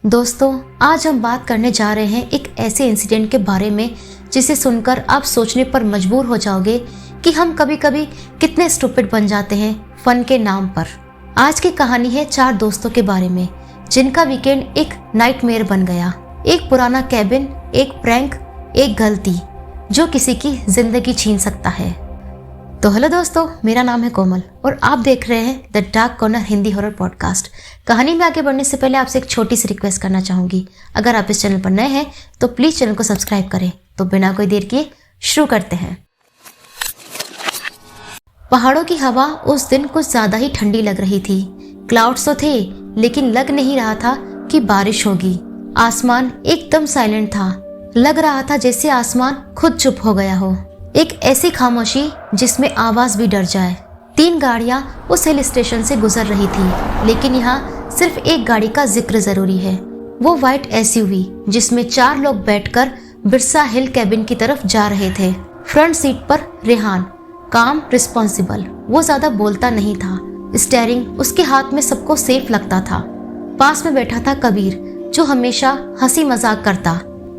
दोस्तों, आज हम बात करने जा रहे हैं एक ऐसे इंसिडेंट के बारे में जिसे सुनकर आप सोचने पर मजबूर हो जाओगे कि हम कभी कभी कितने स्टूपिड बन जाते हैं फन के नाम पर। आज की कहानी है 4 दोस्तों के बारे में जिनका वीकेंड एक नाइटमेयर बन गया। एक पुराना कैबिन, एक प्रैंक, एक गलती जो किसी की जिंदगी छीन सकता है। तो हेलो दोस्तों, मेरा नाम है कोमल और आप देख रहे हैं the dark corner Hindi horror podcast. कहानी में आगे बढ़ने से पहले आपसे एक छोटी सी रिक्वेस्ट करना चाहूंगी। अगर आप इस चैनल पर नए हैं तो प्लीज चैनल को सब्सक्राइब करें। तो बिना कोई देर किए शुरू करते हैं। पहाड़ों की हवा उस दिन कुछ ज्यादा ही ठंडी लग रही थी। क्लाउड्स तो थे लेकिन लग नहीं रहा था कि बारिश होगी। आसमान एकदम साइलेंट था। लग रहा था जैसे आसमान खुद चुप हो गया हो। एक ऐसी खामोशी जिसमें आवाज भी डर जाए। 3 गाड़ियां उस हिल स्टेशन से गुजर रही थी, लेकिन यहाँ सिर्फ एक गाड़ी का जिक्र जरूरी है। वो व्हाइट एसयूवी जिसमें 4 लोग बैठकर बिरसा हिल कैबिन की तरफ जा रहे थे। फ्रंट सीट पर रेहान, काम, रिस्पॉन्सिबल। वो ज्यादा बोलता नहीं था। स्टीयरिंग उसके हाथ में सबको सेफ लगता था। पास में बैठा था कबीर, जो हमेशा हंसी मजाक करता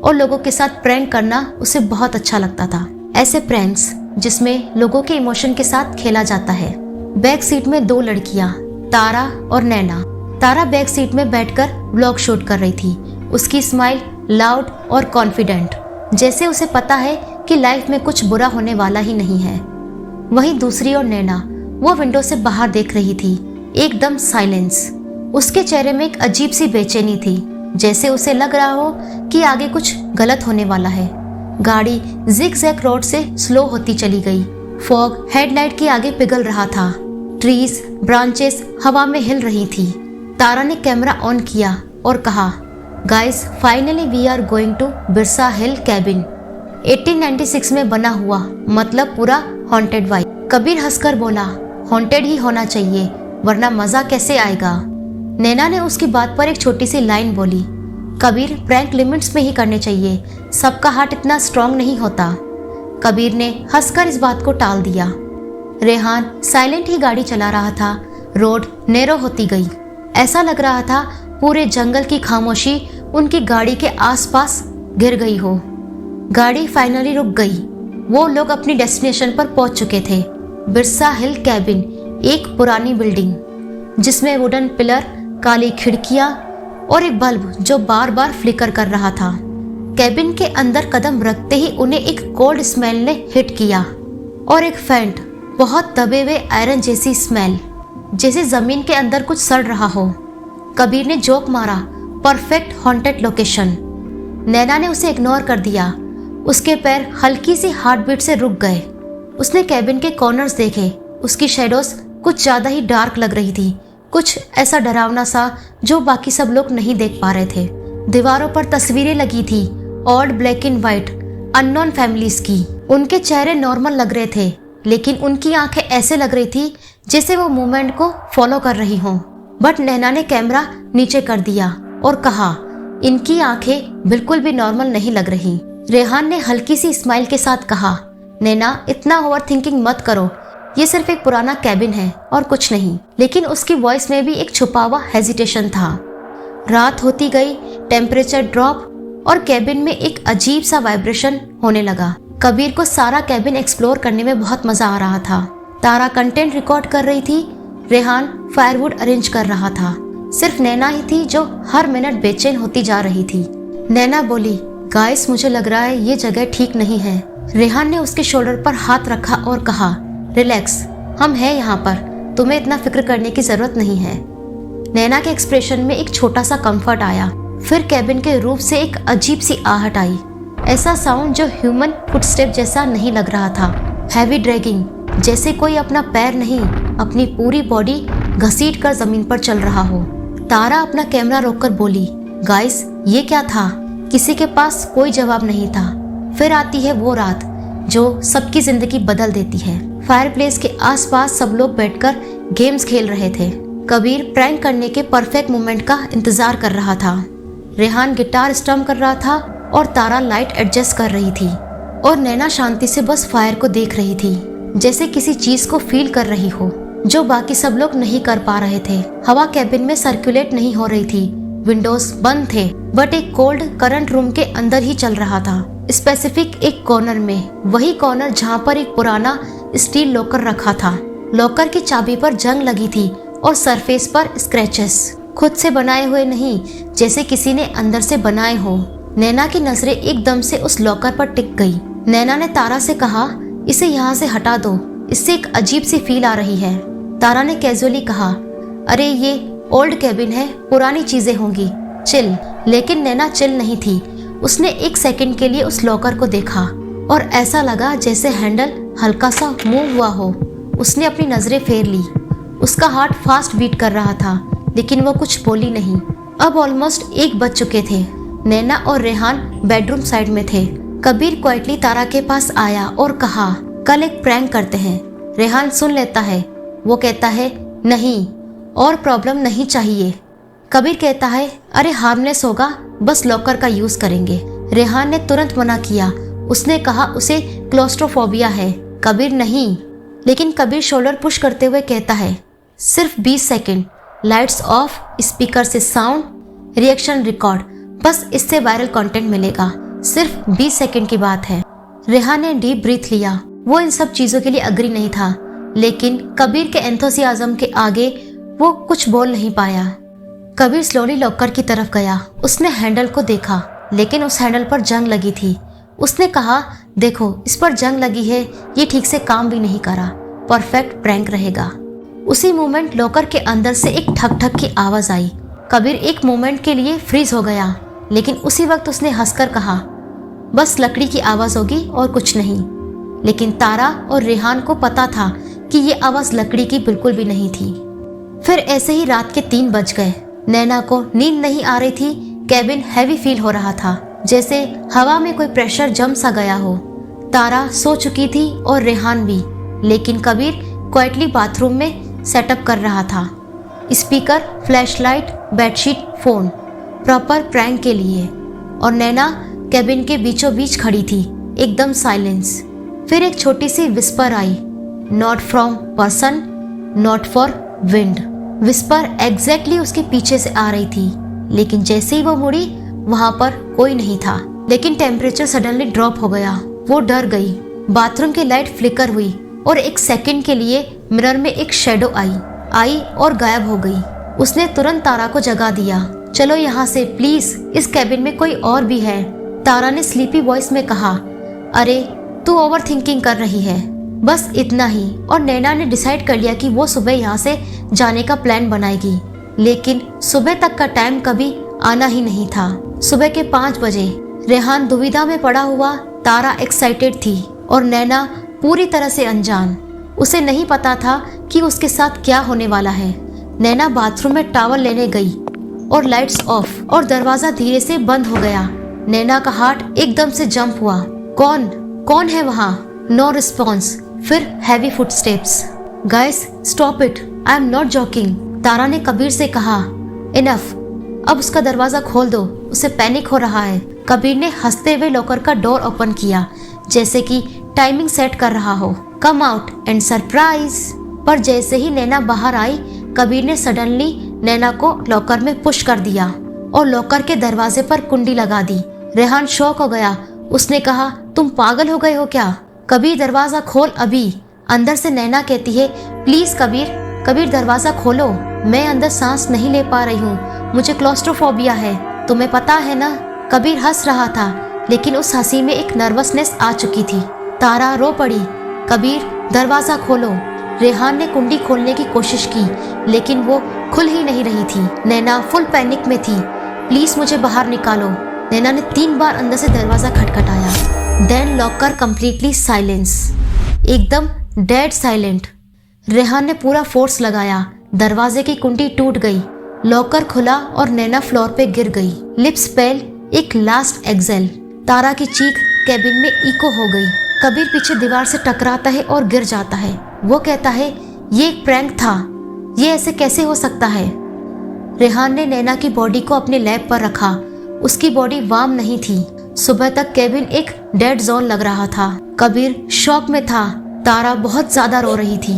और लोगों के साथ प्रैंक करना उसे बहुत अच्छा लगता था। ऐसे प्रैंक्स जिसमें लोगों के इमोशन के साथ खेला जाता है। बैक सीट में 2 लड़कियां, तारा और नैना। तारा बैक सीट में बैठकर व्लॉग शूट कर रही थी। उसकी स्माइल लाउड और कॉन्फिडेंट, जैसे उसे पता है कि लाइफ में कुछ बुरा होने वाला ही नहीं है। वहीं दूसरी ओर नैना, वो विंडो से बाहर देख रही थी, एकदम साइलेंस। उसके चेहरे में एक अजीब सी बेचैनी थी, जैसे उसे लग रहा हो कि आगे कुछ गलत होने वाला है। गाड़ी जिग-जैग रोड से स्लो होती चली गई। फॉग हेडलाइट के आगे पिघल रहा था। ट्रीज, ब्रांचेस हवा में हिल रही थी। तारा ने कैमरा ऑन किया और कहा, guys, finally we are going to Birsa hill cabin. 1896 में बना हुआ, मतलब पूरा हॉन्टेड वाइब। कबीर हंसकर बोला, हॉन्टेड ही होना चाहिए वरना मजा कैसे आएगा। नैना ने उसकी बात पर एक छोटी सी लाइन बोली, कबीर, प्रैंक लिमिट्स में ही करने चाहिए, सबका हार्ट इतना स्ट्रांग नहीं होता। कबीर ने हंसकर इस बात को टाल दिया। रेहान साइलेंट ही गाड़ी चला रहा था। रोड नैरो होती गई। ऐसा लग रहा था पूरे जंगल की खामोशी उनकी गाड़ी के आसपास गिर गई हो। गाड़ी फाइनली रुक गई। वो लोग अपनी डेस्टिनेशन पर पहुंच चुके थे। बिरसा हिल कैबिन, एक पुरानी बिल्डिंग जिसमें वुडन पिलर, काली खिड़कियां और एक बल्ब जो बार बार फ्लिकर कर रहा था। कैबिन के अंदर कदम रखते ही उन्हें एक कोल्ड स्मेल ने हिट किया और एक फेंट, बहुत दबे हुए आयरन जैसी स्मेल, जैसे जमीन के अंदर कुछ सड़ रहा हो। कबीर ने जोक मारा, परफेक्ट हॉन्टेड लोकेशन। नैना ने उसे इग्नोर कर दिया। उसके पैर हल्की सी हार्ट बीट से रुक गए। उसने कैबिन के कॉर्नर्स देखे। उसकी शेडोज कुछ ज्यादा ही डार्क लग रही थी, कुछ ऐसा डरावना सा जो बाकी सब लोग नहीं देख पा रहे थे। दीवारों पर तस्वीरें लगी थी, old black and white, unknown families की। उनके चेहरे नॉर्मल लग रहे थे, लेकिन उनकी आंखें ऐसे लग रही थी जैसे वो मूवमेंट को फॉलो कर रही हों। बट नैना ने कैमरा नीचे कर दिया और कहा, इनकी आंखें बिल्कुल भी नॉर्मल नहीं लग रही। रेहान ने हल्की सी स्माइल के साथ कहा, नैना, इतना ओवर थिंकिंग मत करो, ये सिर्फ एक पुराना कैबिन है और कुछ नहीं। लेकिन उसकी वॉइस में भी एक छुपा हुआ हेजिटेशन था। रात होती गई, टेम्परेचर ड्रॉप और कैबिन में एक अजीब सा वाइब्रेशन होने लगा। कबीर को सारा कैबिन एक्सप्लोर करने में बहुत मजा आ रहा था। तारा कंटेंट रिकॉर्ड कर रही थी। रेहान फायरवुड अरेंज कर रहा था। सिर्फ नैना ही थी जो हर मिनट बेचैन होती जा रही थी। नैना बोली, गाइस, मुझे लग रहा है ये जगह ठीक नहीं है। रेहान ने उसके शोल्डर पर हाथ रखा और कहा, रिलैक्स, हम हैं यहाँ पर, तुम्हें इतना फिक्र करने की जरूरत नहीं है। नैना के एक्सप्रेशन में एक छोटा सा कंफर्ट आया। फिर कैबिन के रूफ से एक अजीब सी आहट आई। ऐसा साउंड जो ह्यूमन फुटस्टेप जैसा नहीं लग रहा था। हैवी ड्रैगिंग, जैसे कोई अपना पैर नहीं, अपनी पूरी बॉडी घसीट कर जमीन पर चल रहा हो। तारा अपना कैमरा रोककर बोली, गाइस, ये क्या था? किसी के पास कोई जवाब नहीं था। फिर आती है वो रात जो सबकी जिंदगी बदल देती है। फायरप्लेस के आसपास सब लोग बैठकर गेम्स खेल रहे थे। कबीर प्रैंक करने के परफेक्ट मोमेंट का इंतजार कर रहा था। रेहान गिटार स्ट्रम कर रहा था और तारा लाइट एडजस्ट कर रही थी और नैना शांति से बस फायर को देख रही थी, जैसे किसी चीज को फील कर रही हो जो बाकी सब लोग नहीं कर पा रहे थे। हवा कैबिन में सर्कुलेट नहीं हो रही थी। विंडोज बंद थे, बट एक कोल्ड करंट रूम के अंदर ही चल रहा था। स्पेसिफिक एक कॉर्नर में, वही कॉर्नर जहाँ पर एक पुराना स्टील लॉकर रखा था। लॉकर की चाबी पर जंग लगी थी और सरफेस पर स्क्रैचेस, खुद से बनाए हुए नहीं, जैसे किसी ने अंदर से बनाए हो। नैना की नजरें एकदम से उस लॉकर पर टिक गई। नैना ने तारा से कहा, इसे यहाँ से हटा दो, इससे एक अजीब सी फील आ रही है। तारा ने कैजुअली कहा, अरे ये ओल्ड कैबिन है, पुरानी चीजें होंगी, चिल। लेकिन नैना चिल नहीं थी। उसने एक सेकंड के लिए उस लॉकर को देखा और ऐसा लगा जैसे हैंडल हल्का सा मूव हुआ हो। उसने अपनी नजरें फेर ली। उसका हार्ट फास्ट बीट कर रहा था, लेकिन वो कुछ बोली नहीं। अब ऑलमोस्ट 1 बज चुके थे। नैना और रेहान बेडरूम साइड में थे। कबीर क्वाइटली तारा के पास आया और कहा, कल एक प्रैंक करते हैं। रेहान सुन लेता है। वो कहता है, नहीं, और प्रॉब्लम नहीं चाहिए। कबीर कहता है, अरे हार्मलेस होगा, बस लॉकर का यूज करेंगे। रेहान ने तुरंत मना किया। उसने कहा उसे क्लोस्ट्रोफोबिया है। कबीर नहीं। लेकिन कबीर शोल्डर पुश करते हुए कहता है, सिर्फ 20 सेकंड, लाइट्स ऑफ, स्पीकर से साउंड, रिएक्शन रिकॉर्ड, बस इससे वायरल कंटेंट मिलेगा। सिर्फ 20 सेकंड की बात है। रेहान ने डीप ब्रीथ लिया। वो इन सब चीजों के लिए अग्री नहीं था, लेकिन कबीर के एंथुसियाज्म के आगे वो कुछ बोल नहीं पाया। कबीर स्लोली लॉकर की तरफ गया। उसने हैंडल को देखा, लेकिन उस हैंडल पर जंग लगी थी। उसने कहा, देखो, इस पर जंग लगी है, ये ठीक से काम भी नहीं करा, परफेक्ट प्रैंक रहेगा। उसी मोमेंट लॉकर के अंदर से एक ठक ठक की आवाज आई। कबीर एक मोमेंट के लिए फ्रीज हो गया, लेकिन उसी वक्त उसने हंसकर कहा, बस लकड़ी की आवाज होगी और कुछ नहीं। लेकिन तारा और रेहान को पता था कि ये आवाज लकड़ी की बिल्कुल भी नहीं थी। फिर ऐसे ही रात के 3 बज गए। नैना को नींद नहीं आ रही थी। कैबिन हैवी फील हो रहा था, जैसे हवा में कोई प्रेशर जम सा गया हो। तारा सो चुकी थी और रेहान भी, लेकिन कबीर क्वाइटली बाथरूम में सेटअप कर रहा था। Speaker, flashlight, bedsheet, phone, proper prank के लिए। और नैना कैबिन के बीचों बीच खड़ी थी, एकदम साइलेंस। फिर एक छोटी सी विस्पर आई, not from person, not for wind. Whisper exactly उसके पीछे से आ रही थी, लेकिन जैसे ही वो मुड़ी, वहां पर कोई नहीं था। लेकिन टेम्परेचर सडनली ड्रॉप हो गया। वो डर गई। बाथरूम की लाइट फ्लिकर हुई और एक सेकंड के लिए मिरर में एक शेडो आई और गायब हो गई। उसने तुरंत तारा को जगा दिया। चलो यहाँ से प्लीज, इस कैबिन में कोई और भी है। तारा ने स्लीपी वॉइस में कहा, अरे तू ओवर थिंकिंग कर रही है, बस इतना ही। और नैना ने डिसाइड कर लिया कि वो सुबह यहाँ से जाने का प्लान बनाएगी, लेकिन सुबह तक का टाइम कभी आना ही नहीं था। सुबह के 5 बजे। रेहान दुविधा में पड़ा हुआ, तारा एक्साइटेड थी और नैना पूरी तरह से अनजान। उसे नहीं पता था कि उसके साथ क्या होने वाला है। नैना बाथरूम में टॉवल लेने गई और लाइट्स ऑफ और दरवाजा धीरे से बंद हो गया। नैना का हार्ट एकदम से जंप हुआ। कौन है वहाँ? No response. फिर heavy footsteps. Guys stop it, I am not joking. Tara ने कबीर से कहा, इनफ, अब उसका दरवाजा खोल दो, उसे पैनिक हो रहा है। कबीर ने हंसते हुए लॉकर का डोर ओपन किया, जैसे कि टाइमिंग सेट कर रहा हो। Come out and surprise. पर जैसे ही नैना बाहर आई, कबीर ने सडनली नैना को लॉकर में पुश कर दिया और लॉकर के दरवाजे पर कुंडी लगा दी। रेहान शॉक हो गया। उसने कहा, तुम पागल हो गए हो क्या? कबीर दरवाजा खोल अभी। अंदर से नैना कहती है, प्लीज कबीर दरवाजा खोलो, मैं अंदर सांस नहीं ले पा रही हूँ, मुझे क्लोस्ट्रोफोबिया है, तुम्हें पता है ना। कबीर हंस रहा था, लेकिन उस हंसी में एक नर्वसनेस आ चुकी थी। तारा रो पड़ी, कबीर दरवाजा खोलो। रेहान ने कुंडी खोलने की कोशिश की, लेकिन वो खुल ही नहीं रही थी। नैना फुल पैनिक में थी। प्लीज मुझे बाहर निकालो। नैना ने 3 बार अंदर से दरवाजा खटखटाया। देन लॉकर कंप्लीटली साइलेंस, एकदम डेड साइलेंट। रेहान ने पूरा फोर्स लगाया, दरवाजे की कुंडी टूट गई, लॉकर खुला और नैना फ्लोर पे गिर गई, लिप्स पेल, एक लास्ट एक्सेल। तारा की चीख कैबिन में इको हो गई। कबीर पीछे दीवार से टकराता है और गिर जाता है। वो कहता है, ये एक प्रैंक था, ये ऐसे कैसे हो सकता है? रेहान ने नैना की बॉडी को अपने लैब पर रखा। उसकी बॉडी वार्म नहीं थी। सुबह तक केबिन एक डेड जोन लग रहा था। कबीर शॉक में था। तारा बहुत ज्यादा रो रही थी।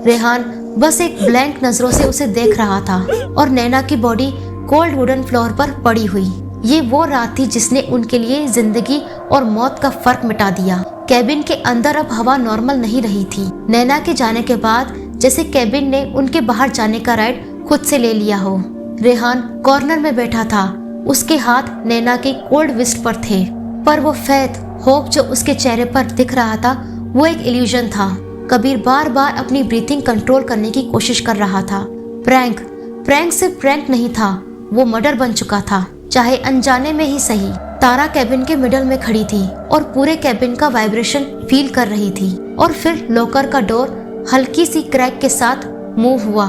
रेहान बस एक ब्लैंक नजरों से उसे देख रहा था और नैना की बॉडी कोल्ड वुडन फ्लोर पर पड़ी हुई। ये वो रात थी जिसने उनके लिए जिंदगी और मौत का फर्क मिटा दिया। कैबिन के अंदर अब हवा नॉर्मल नहीं रही थी। नैना के जाने के बाद जैसे कैबिन ने उनके बाहर जाने का राइट खुद से ले लिया हो। रेहान कॉर्नर में बैठा था, उसके हाथ नैना के कोल्ड विस्ट पर थे, पर वो फैथ, होप जो उसके चेहरे पर दिख रहा था वो एक इल्यूजन था। कबीर बार बार अपनी ब्रीथिंग कंट्रोल करने की कोशिश कर रहा था। प्रैंक सिर्फ प्रैंक नहीं था, वो मर्डर बन चुका था, चाहे अनजाने में ही सही। तारा कैबिन के मिडल में खड़ी थी और पूरे कैबिन का वाइब्रेशन फील कर रही थी। और फिर लॉकर का डोर हल्की सी क्रैक के साथ मूव हुआ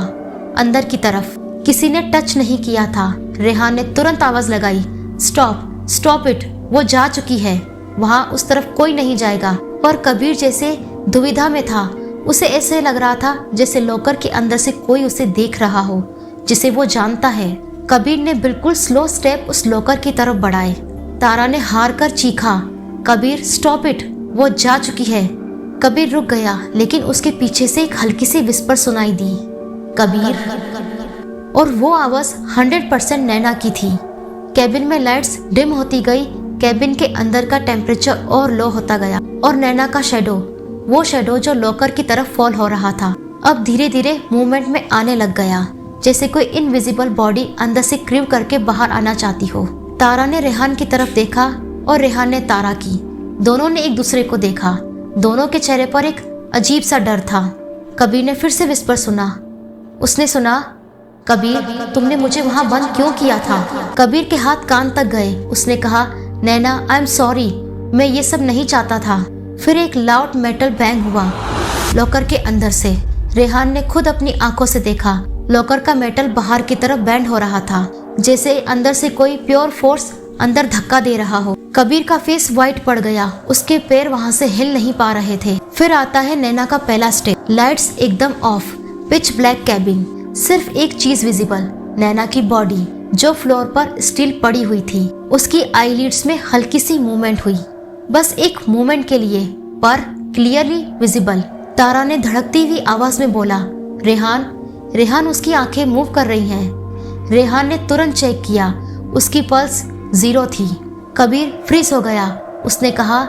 अंदर की तरफ। किसी ने टच नहीं किया था। रेहान ने तुरंत आवाज लगाई, स्टॉप इट, वो जा चुकी है, वहाँ उस तरफ कोई नहीं जाएगा। पर कबीर जैसे दुविधा में था। उसे ऐसे लग रहा था जैसे लॉकर के अंदर से कोई उसे देख रहा हो, जिसे वो जानता है। कबीर ने बिल्कुल स्लो स्टेप उस लॉकर की तरफ बढ़ाए। तारा ने हार कर चीखा, कबीर स्टॉप इट, वो जा चुकी है। कबीर रुक गया, लेकिन उसके पीछे से एक हल्की सी विस्पर सुनाई दी, कबीर। और वो आवाज 100% नैना की थी। कैबिन में लाइट्स डिम होती गई, कैबिन के अंदर का टेम्परेचर और लो होता गया और नैना का शैडो, वो शैडो जो लॉकर की तरफ फॉल हो रहा था, अब धीरे धीरे मूवमेंट में आने लग गया, जैसे कोई इनविजिबल बॉडी अंदर से क्रीव करके बाहर आना चाहती हो। तारा ने रेहान की तरफ देखा और रेहान ने तारा की। दोनों ने एक दूसरे को देखा। दोनों के चेहरे पर एक अजीब सा डर था। कबीर ने फिर से विस्पर सुना। उसने सुना, कबीर, तुमने मुझे वहाँ बंद क्यों किया था? कबीर के हाथ कान तक गए। उसने कहा, नैना, आई एम सॉरी, मैं ये सब नहीं चाहता था। फिर एक लाउड मेटल बैंग हुआ लॉकर के अंदर से। रेहान ने खुद अपनी आंखों से देखा, लॉकर का मेटल बाहर की तरफ बैंड हो रहा था, जैसे अंदर से कोई प्योर फोर्स अंदर धक्का दे रहा हो। कबीर का फेस वाइट पड़ गया, उसके पैर वहाँ से हिल नहीं पा रहे थे। फिर आता है नैना का पहला स्टेप। लाइट्स एकदम ऑफ, पिच ब्लैक कैबिन, सिर्फ एक चीज विजिबल, नैना की बॉडी जो फ्लोर पर स्टिल पड़ी हुई थी। उसकी आईलिड्स में हल्की सी मूवमेंट हुई, बस एक मूवमेंट के लिए, पर क्लियरली विजिबल। तारा ने धड़कती हुई आवाज में बोला, रेहान, उसकी आंखें मूव कर रही हैं। रेहान ने तुरंत चेक किया, उसकी पल्स 0 थी। कबीर फ्रीज हो गया। उसने कहा,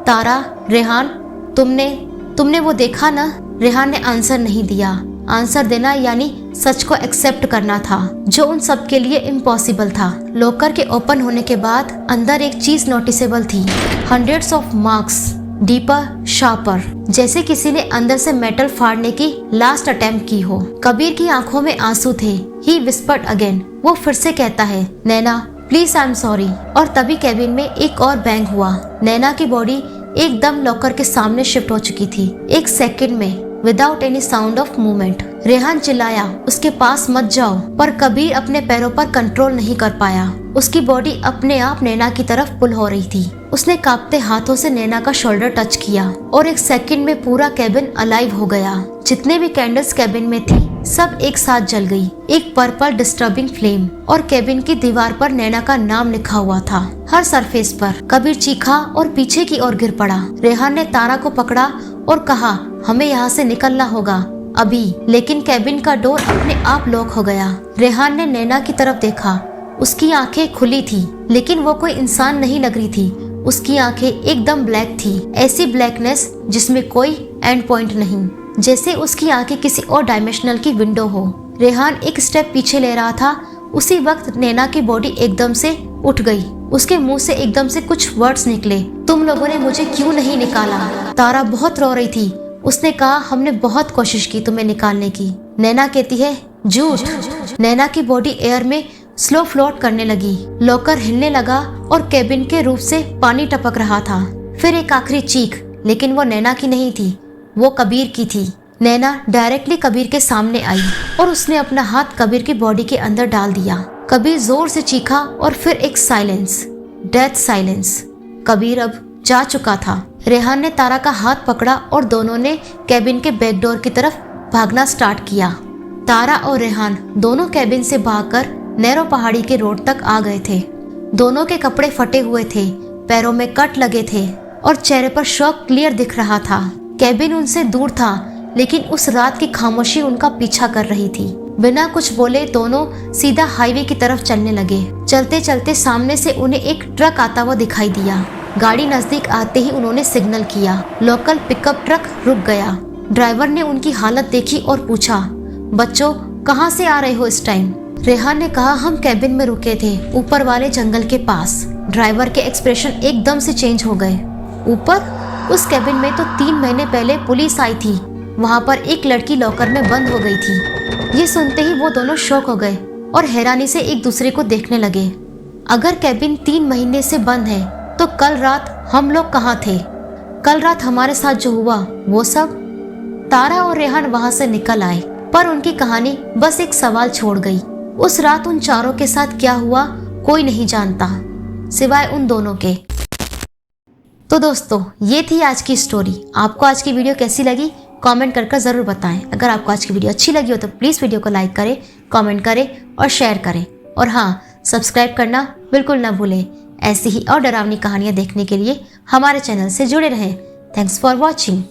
तारा, रेहान, तुमने वो देखा ना? रेहान ने आंसर नहीं दिया। आंसर देना यानी सच को एक्सेप्ट करना था, जो उन सब के लिए इम्पॉसिबल था। लॉकर के ओपन होने के बाद अंदर एक चीज नोटिसेबल थी, hundreds of marks, deeper, sharper, जैसे किसी ने अंदर से मेटल फाड़ने की लास्ट अटेम्प्ट की हो। कबीर की आंखों में आंसू थे। ही विस्पर्ड अगेन, वो फिर से कहता है, नैना प्लीज, आई एम सॉरी। और तभी कैबिन में एक और बैंग हुआ। नैना की बॉडी एकदम लॉकर के सामने शिफ्ट हो चुकी थी, एक सेकंड में, without any sound of movement. Rehan चिल्लाया, उसके पास मत जाओ, पर कबीर अपने पैरों पर कंट्रोल नहीं कर पाया। उसकी बॉडी अपने आप नैना की तरफ पुल हो रही थी। उसने कांपते हाथों से नैना का शोल्डर टच किया और एक सेकंड में पूरा कैबिन अलाइव हो गया। जितने भी कैंडल्स कैबिन में थी सब एक साथ जल गई, एक पर्पल डिस्टर्बिंग फ्लेम, और कैबिन की दीवार पर नैना का नाम लिखा हुआ था हर सरफेस पर। कबीर चीखा और पीछे की ओर गिर पड़ा। रेहान ने तारा को पकड़ा और कहा, हमें यहाँ से निकलना होगा अभी। लेकिन कैबिन का डोर अपने आप लॉक हो गया। रेहान ने नैना की तरफ देखा। उसकी आंखें खुली थी, लेकिन वो कोई इंसान नहीं लग रही थी। उसकी आंखें एकदम ब्लैक थी, ऐसी ब्लैकनेस जिसमें कोई एंड पॉइंट नहीं, जैसे उसकी आंखें किसी और डायमेंशनल की विंडो हो। रेहान एक स्टेप पीछे ले रहा था। उसी वक्त नैना की बॉडी एकदम से उठ गई। उसके मुंह से एकदम से कुछ वर्ड्स निकले, तुम लोगों ने मुझे क्यों नहीं निकाला? तारा बहुत रो रही थी। उसने कहा, हमने बहुत कोशिश की तुम्हें निकालने की। नैना कहती है, झूठ। नैना की बॉडी एयर में स्लो फ्लोट करने लगी। लॉकर हिलने लगा और कैबिन के रूफ से पानी टपक रहा था। फिर एक आखिरी चीख, लेकिन वो नैना की नहीं थी, वो कबीर की थी। नैना डायरेक्टली कबीर के सामने आई और उसने अपना हाथ कबीर की बॉडी के अंदर डाल दिया। कबीर जोर से चीखा और फिर एक साइलेंस, डेथ साइलेंस। कबीर अब जा चुका था। रेहान ने तारा का हाथ पकड़ा और दोनों ने कैबिन के बैक डोर की तरफ भागना स्टार्ट किया। तारा और रेहान दोनों कैबिन से भागकर नैरो पहाड़ी के रोड तक आ गए थे। दोनों के कपड़े फटे हुए थे, पैरों में कट लगे थे और चेहरे पर शॉक क्लियर दिख रहा था। कैबिन उनसे दूर था, लेकिन उस रात की खामोशी उनका पीछा कर रही थी। बिना कुछ बोले दोनों सीधा हाईवे की तरफ चलने लगे। चलते चलते सामने से उन्हें एक ट्रक आता हुआ दिखाई दिया। गाड़ी नजदीक आते ही उन्होंने सिग्नल किया। लोकल पिकअप ट्रक रुक गया। ड्राइवर ने उनकी हालत देखी और पूछा, बच्चों कहाँ से आ रहे हो इस टाइम? रेहान ने कहा, हम कैबिन में रुके थे, ऊपर वाले जंगल के पास। ड्राइवर के एक्सप्रेशन एकदम से चेंज हो गए। ऊपर? उस कैबिन में तो 3 महीने पहले पुलिस आई थी। वहाँ पर एक लड़की लॉकर में बंद हो गई थी। ये सुनते ही वो दोनों शॉक हो गए और हैरानी से एक दूसरे को देखने लगे। अगर कैबिन 3 महीने से बंद है तो कल रात हम लोग कहाँ थे? कल रात हमारे साथ जो हुआ वो सब? तारा और रेहान वहाँ से निकल आए, पर उनकी कहानी बस एक सवाल छोड़ गई। उस रात उन चारों के साथ क्या हुआ कोई नहीं जानता, सिवाय उन दोनों के। तो दोस्तों, ये थी आज की स्टोरी। आपको आज की वीडियो कैसी लगी कमेंट कर जरूर बताएं। अगर आपको आज की वीडियो अच्छी लगी हो तो प्लीज़ वीडियो को लाइक करें, कमेंट करें और शेयर करें। और हाँ, सब्सक्राइब करना बिल्कुल ना भूलें। ऐसी ही और डरावनी कहानियाँ देखने के लिए हमारे चैनल से जुड़े रहें। Thanks for watching.